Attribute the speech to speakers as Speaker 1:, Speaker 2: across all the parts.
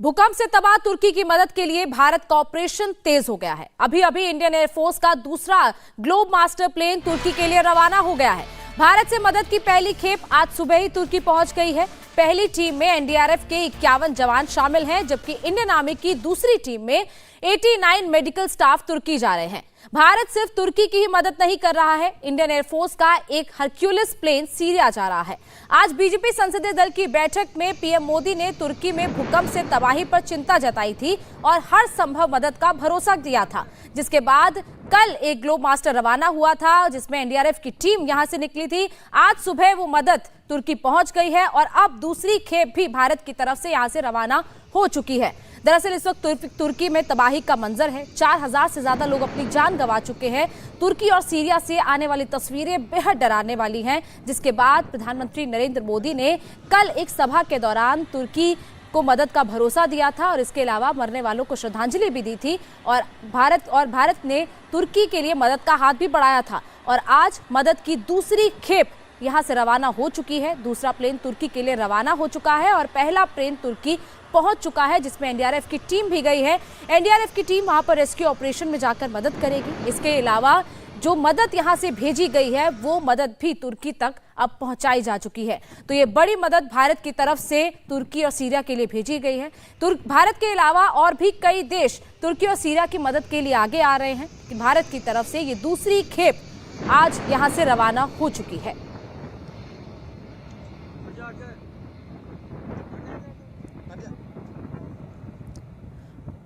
Speaker 1: भूकंप से तबाह तुर्की की मदद के लिए भारत का ऑपरेशन तेज हो गया है। अभी अभी इंडियन एयरफोर्स का दूसरा ग्लोब मास्टर प्लेन तुर्की के लिए रवाना हो गया है। भारत से मदद की पहली खेप आज सुबह ही तुर्की पहुंच गई है। पहली टीम में एनडीआरएफ के 51 जवान शामिल हैं, जबकि इंडियन आर्मी की दूसरी टीम में 89 मेडिकल स्टाफ तुर्की जा रहे हैं। भारत सिर्फ तुर्की की ही मदद नहीं कर रहा है, इंडियन एयरफोर्स का एक हरक्यूलिस प्लेन सीरिया जा रहा है। आज बीजेपी संसदीय दल की बैठक में पीएम मोदी ने तुर्की में भूकंप से तबाही पर चिंता जताई थी और हर संभव मदद का भरोसा दिया था, जिसके बाद कल एक ग्लोब मास्टर रवाना हुआ था, जिसमें एनडीआरएफ की टीम यहां से निकली थी। आज सुबह वो मदद तुर्की पहुंच गई है और अब दूसरी खेप भी भारत की तरफ से यहां से रवाना हो चुकी है। दरअसल इस वक्त तुर्की में तबाही का मंजर है। 4000 से ज्यादा लोग अपनी जान गंवा चुके हैं। तुर्की और सीरिया से आने वाली तस्वीरें बेहद डराने वाली हैं, जिसके बाद प्रधानमंत्री नरेंद्र मोदी ने कल एक सभा के दौरान तुर्की को मदद का भरोसा दिया था और इसके अलावा मरने वालों को श्रद्धांजलि भी दी थी। और भारत ने तुर्की के लिए मदद का हाथ भी बढ़ाया था और आज मदद की दूसरी खेप यहां से रवाना हो चुकी है। दूसरा प्लेन तुर्की के लिए रवाना हो चुका है और पहला प्लेन तुर्की पहुंच चुका है, जिसमें एनडीआरएफ की टीम भी गई है। एनडीआरएफ की टीम वहां पर रेस्क्यू ऑपरेशन में जाकर मदद करेगी। इसके अलावा जो मदद यहां से भेजी गई है वो मदद भी तुर्की तक अब पहुंचाई जा चुकी है। तो ये बड़ी मदद भारत की तरफ से तुर्की और सीरिया के लिए भेजी गई है। भारत के अलावा और भी कई देश तुर्की और सीरिया की मदद के लिए आगे आ रहे हैं कि भारत की तरफ से ये दूसरी खेप आज यहां से रवाना हो चुकी है।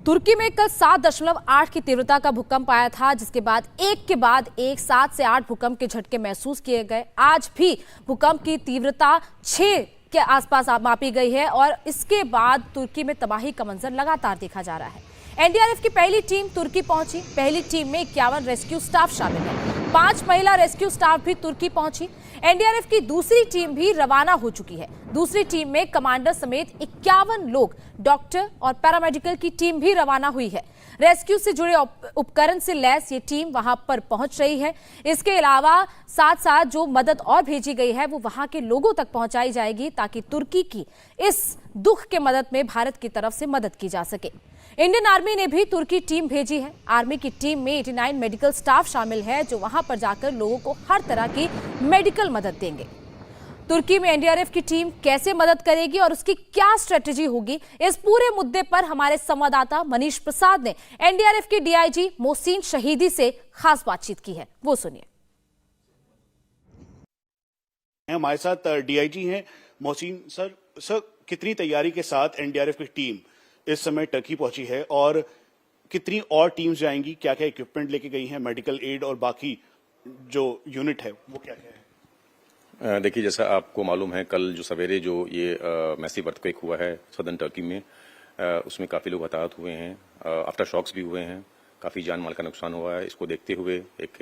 Speaker 1: तुर्की में कल 7.8 की तीव्रता का भूकंप आया था, जिसके बाद एक के बाद एक 7 से 8 भूकंप के झटके महसूस किए गए। आज भी भूकंप की तीव्रता 6 के आसपास मापी गई है और इसके बाद तुर्की में तबाही का मंजर लगातार देखा जा रहा है। एनडीआरएफ की पहली टीम तुर्की पहुंची। पहली टीम में 51 रेस्क्यू स्टाफ शामिल है। 5 महिला रेस्क्यू स्टाफ भी तुर्की पहुंची। एनडीआरएफ की दूसरी टीम भी रवाना हो चुकी है। दूसरी टीम में कमांडर समेत 51 लोग, डॉक्टर और पैरामेडिकल की टीम भी रवाना हुई है। रेस्क्यू से जुड़े उपकरण से लैस ये टीम वहां पर पहुंच रही है। इसके अलावा साथ साथ जो मदद और भेजी गई है वो वहां के लोगों तक पहुंचाई जाएगी, ताकि तुर्की की इस दुख के मदद में भारत की तरफ से मदद की जा सके। इंडियन आर्मी ने भी तुर्की टीम भेजी है। आर्मी की टीम में 89 मेडिकल स्टाफ शामिल है, जो वहां पर जाकर लोगों को हर तरह की मेडिकल मदद देंगे। तुर्की में एनडीआरएफ की टीम कैसे मदद करेगी और उसकी क्या स्ट्रेटेजी होगी, इस पूरे मुद्दे पर हमारे संवाददाता मनीष प्रसाद ने एनडीआरएफ के डीआईजी मोहसिन शहीदी से खास बातचीत की है। वो सुनिए।
Speaker 2: हमारे साथ डीआईजी हैं मोहसिन सर। सर, कितनी तैयारी के साथ एनडीआरएफ की टीम इस समय टर्की पहुंची है और कितनी और टीम्स जाएंगी? क्या क्या इक्विपमेंट लेके गई हैं, मेडिकल एड और बाकी जो यूनिट है वो क्या क्या है?
Speaker 3: देखिए, जैसा आपको मालूम है, कल जो सवेरे जो ये मैसिव अर्थक्वेक हुआ है सदर्न टर्की में, उसमें काफ़ी लोग हताहत हुए हैं, आफ्टर शॉक्स भी हुए हैं, काफ़ी जान माल का नुकसान हुआ है। इसको देखते हुए एक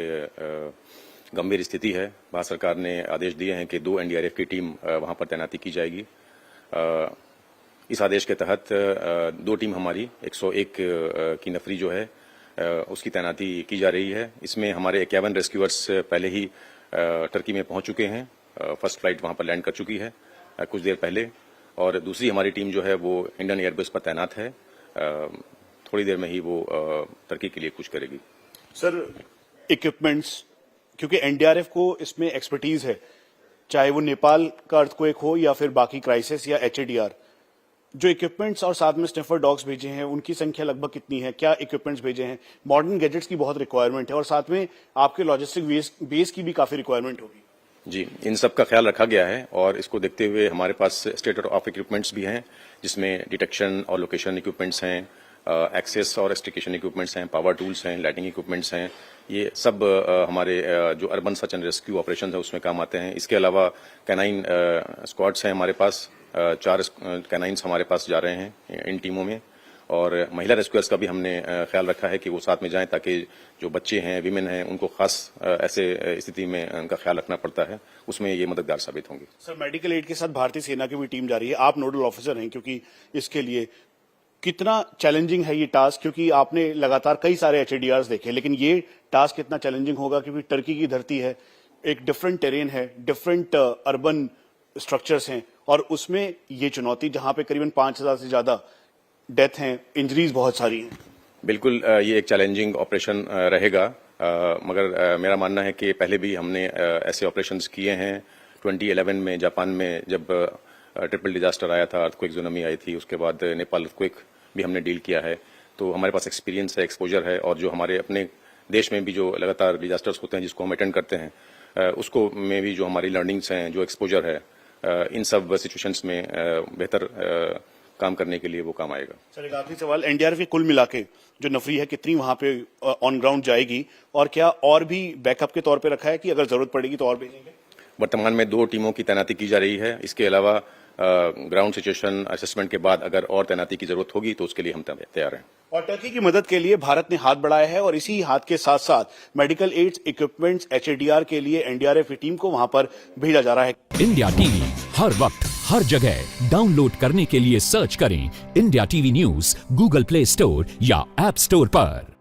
Speaker 3: गंभीर स्थिति है। भारत सरकार ने आदेश दिए हैं कि 2 एनडीआरएफ की टीम वहाँ पर तैनाती की जाएगी। इस आदेश के तहत 2 टीम हमारी 101 की नफरी जो है उसकी तैनाती की जा रही है। इसमें हमारे 51 रेस्क्यूअर्स पहले ही टर्की में पहुंच चुके हैं। फर्स्ट फ्लाइट वहां पर लैंड कर चुकी है कुछ देर पहले, और दूसरी हमारी टीम जो है वो इंडियन एयरबेस पर तैनात है। थोड़ी देर में ही वो टर्की के लिए कुछ करेगी।
Speaker 2: सर, इक्विपमेंट्स, क्योंकि एनडीआरएफ को इसमें एक्सपर्टीज है, चाहे वो नेपाल का अर्थक्वेक हो या फिर बाकी क्राइसिस या एचएडीआर, जो इक्विपमेंट्स और साथ में स्निफर डॉग्स भेजे हैं उनकी संख्या लगभग कितनी है? क्या इक्विपमेंट्स भेजे हैं? मॉडर्न गैजेट्स की बहुत रिक्वायरमेंट है और साथ में आपके लॉजिस्टिक बेस की भी काफी रिक्वायरमेंट होगी।
Speaker 3: जी, इन सब का ख्याल रखा गया है और इसको देखते हुए हमारे पास स्टेट ऑफ इक्विपमेंट्स भी हैं, जिसमें डिटेक्शन और लोकेशन इक्विपमेंट्स हैं, एक्सेस और एक्सट्रिकेशन इक्विपमेंट्स हैं, पावर टूल्स हैं, लाइटिंग इक्विपमेंट्स हैं। ये सब हमारे जो urban search and rescue operation है उसमें काम आते हैं। इसके अलावा कैनाइन स्क्वाड्स हैं हमारे पास, 4 कैनाइन्स हमारे पास जा रहे हैं इन टीमों में, और महिला रेस्क्यूअर्स का भी हमने ख्याल रखा है कि वो साथ में जाएं, ताकि जो बच्चे हैं, विमेन हैं, उनको खास ऐसे स्थिति में उनका ख्याल रखना पड़ता है, उसमें ये मददगार साबित होंगे।
Speaker 2: सर, मेडिकल एड के साथ भारतीय सेना की भी टीम जा रही है। आप नोडल ऑफिसर हैं, क्योंकि इसके लिए कितना चैलेंजिंग है ये टास्क? क्योंकि आपने लगातार कई सारे एचएडीआर्स देखे, लेकिन ये टास्क कितना चैलेंजिंग होगा? क्योंकि टर्की की धरती है, एक डिफरेंट टेरेन है, डिफरेंट अर्बन स्ट्रक्चर्स हैं और उसमें ये चुनौती, जहां पे करीबन 5000 से ज्यादा डेथ हैं, इंजरीज बहुत सारी हैं।
Speaker 3: बिल्कुल ये एक चैलेंजिंग ऑपरेशन रहेगा, मगर मेरा मानना है कि पहले भी हमने ऐसे ऑपरेशंस किए हैं। 2011 में जापान में जब ट्रिपल डिजास्टर आया था, अर्थक्वेक सुनामी आई थी, उसके बाद नेपाल अर्थक्वेक भी हमने डील किया है। तो हमारे पास एक्सपीरियंस है, एक्सपोजर है, और जो हमारे अपने देश में भी जो लगातार डिजास्टर्स होते हैं जिसको हम अटेंड करते हैं, उसको में भी जो हमारी लर्निंग्स हैं, जो एक्सपोजर है, इन सब सिचुएशंस में बेहतर काम करने के लिए वो काम आएगा।
Speaker 2: सर, एक आखिरी सवाल, एनडीआरएफ की कुल मिला के जो नफरी है कितनी वहां पे ऑन ग्राउंड जाएगी, और क्या और भी बैकअप के तौर पे रखा है कि अगर जरूरत पड़ेगी तो और भेजेंगे?
Speaker 3: वर्तमान में 2 टीमों की तैनाती की जा रही है। इसके अलावा ग्राउंड सिचुएशन असेसमेंट के बाद अगर और तैनाती की जरूरत होगी तो उसके लिए हम तैयार हैं।
Speaker 2: और टर्की की मदद के लिए भारत ने हाथ बढ़ाया है, और इसी हाथ के साथ साथ मेडिकल एड्स, इक्विपमेंट्स, एचएडीआर के लिए एनडीआरएफ की टीम को वहां पर भेजा जा रहा है।
Speaker 4: इंडिया टीवी हर वक्त हर जगह डाउनलोड करने के लिए सर्च करें India TV news Google play store या ऐप स्टोर पर।